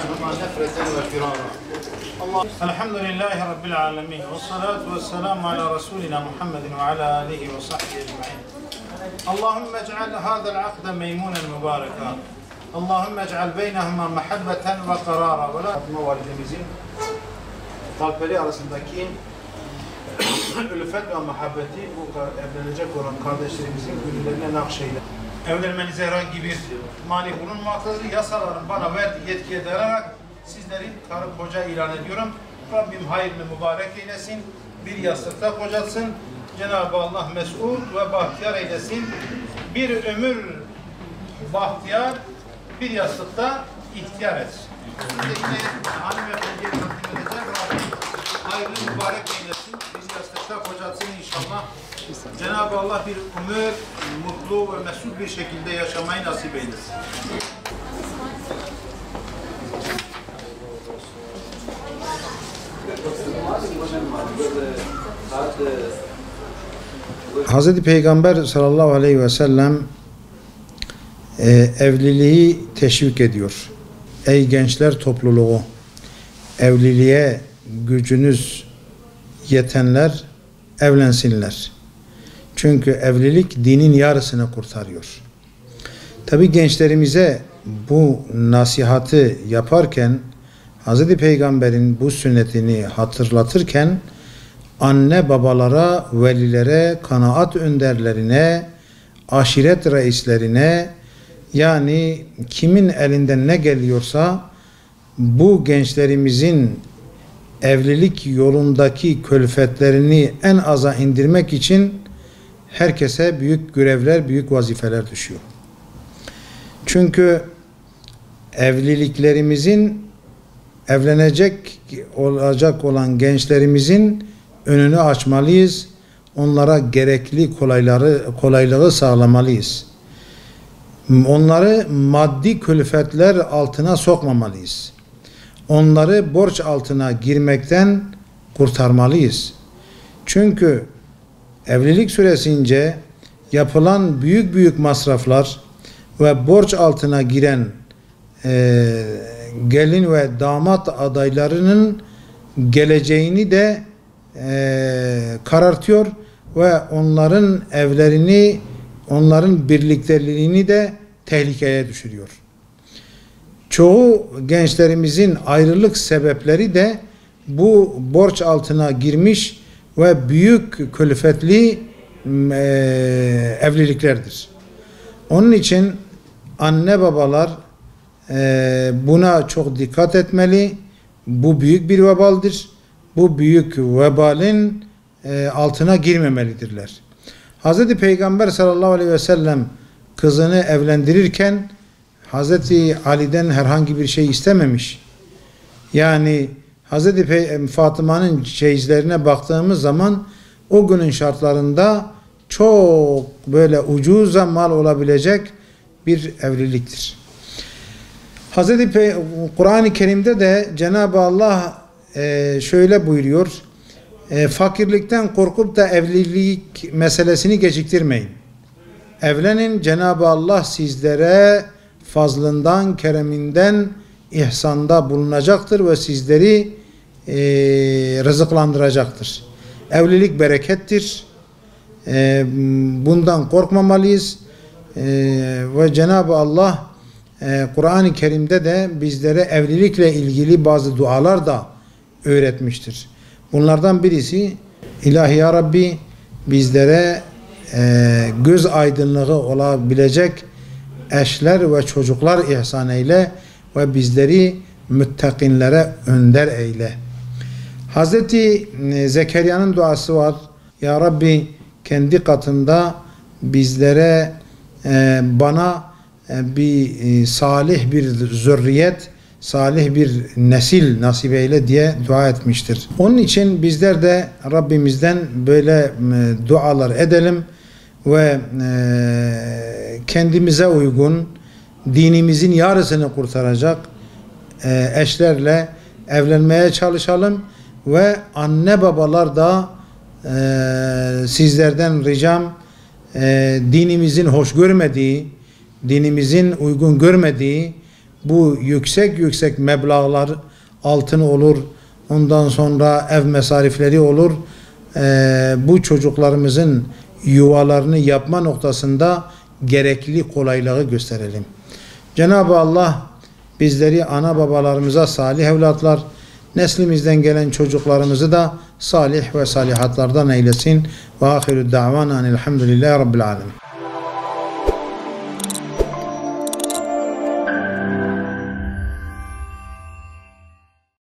منهما نفرة وفرارا. الحمد لله رب العالمين والصلاة والسلام على رسولنا محمد وعلى آله وصحبه أجمعين. اللهم اجعل هذا العقد ميمونا مباركا. اللهم اجعل بينهما محبة وقرارا. ولا validemizin kalpleri arasındaki ülfet ve muhabbeti bu evlenecek olan kardeşlerimizin gönüllerine nakşeyle. Evlenmenize herhangi bir mani bulunmaktadır. Yasaların bana verdiği yetkiye dayanarak sizleri karı koca ilan ediyorum. Rabbim hayırlı mübarek eylesin. Bir yastıkta kocatsın. Cenab-ı Allah mes'ud ve bahtiyar eylesin. Bir ömür bahtiyar, bir yastıkta ihtiyar etsin. Siz de yine hanımefendiye takdim edeceğim. Rabbim hayırlı mübarek eylesin. Bir yastıkta kocatsın inşallah. Cenab-ı Allah bir ömür mutlu ve mesut bir şekilde yaşamayı nasip eylesin. Hazreti Peygamber sallallahu aleyhi ve sellem evliliği teşvik ediyor. Ey gençler topluluğu, evliliğe gücünüz yetenler evlensinler. Çünkü evlilik dinin yarısını kurtarıyor. Tabi gençlerimize bu nasihatı yaparken Hazreti Peygamber'in bu sünnetini hatırlatırken anne babalara, velilere, kanaat önderlerine, aşiret reislerine, yani kimin elinden ne geliyorsa bu gençlerimizin evlilik yolundaki külfetlerini en aza indirmek için herkese büyük görevler, büyük vazifeler düşüyor. Çünkü evlenecek olacak olan gençlerimizin önünü açmalıyız. Onlara gerekli kolaylığı sağlamalıyız. Onları maddi külfetler altına sokmamalıyız. Onları borç altına girmekten kurtarmalıyız. Çünkü evlilik süresince yapılan büyük masraflar ve borç altına giren gelin ve damat adaylarının geleceğini de karartıyor ve onların evlerini, onların birlikteliğini de tehlikeye düşürüyor. Çoğu gençlerimizin ayrılık sebepleri de bu borç altına girmiş ve büyük külfetli evliliklerdir. Onun için anne babalar buna çok dikkat etmeli. Bu büyük bir vebaldir. Bu büyük vebalin altına girmemelidirler. Hazreti Peygamber sallallahu aleyhi ve sellem kızını evlendirirken Hazreti Ali'den herhangi bir şey istememiş. Yani Hazreti Fatıma'nın çeyizlerine baktığımız zaman o günün şartlarında çok böyle ucuza mal olabilecek bir evliliktir. Hazreti Kur'an-ı Kerim'de de Cenab-ı Allah şöyle buyuruyor. Fakirlikten korkup da evlilik meselesini geciktirmeyin. Evlenin, Cenab-ı Allah sizlere fazlından, kereminden ihsanda bulunacaktır ve sizleri rızıklandıracaktır. Evlilik berekettir. Bundan korkmamalıyız. Ve Cenab-ı Allah Kur'an-ı Kerim'de de bizlere evlilikle ilgili bazı dualar da öğretmiştir. Bunlardan birisi, İlahi ya Rabbi bizlere göz aydınlığı olabilecek eşler ve çocuklar ihsan eyle ve bizleri müttakinlere önder eyle. Hazreti Zekeriya'nın duası var. Ya Rabbi kendi katında bizlere bana bir salih bir zürriyet, salih bir nesil nasip eyle diye dua etmiştir. Onun için bizler de Rabbimizden böyle dualar edelim ve kendimize uygun, dinimizin yarısını kurtaracak eşlerle evlenmeye çalışalım ve anne babalar da sizlerden ricam dinimizin hoş görmediği, dinimizin uygun görmediği bu yüksek meblağlar, altın olur, ondan sonra ev mesarifleri olur. Bu çocuklarımızın yuvalarını yapma noktasında gerekli kolaylığı gösterelim. Cenab-ı Allah bizleri ana babalarımıza salih evlatlar, neslimizden gelen çocuklarımızı da salih ve salihatlardan eylesin. Ve ahiru da'vana elhamdülillahi rabbil alemin.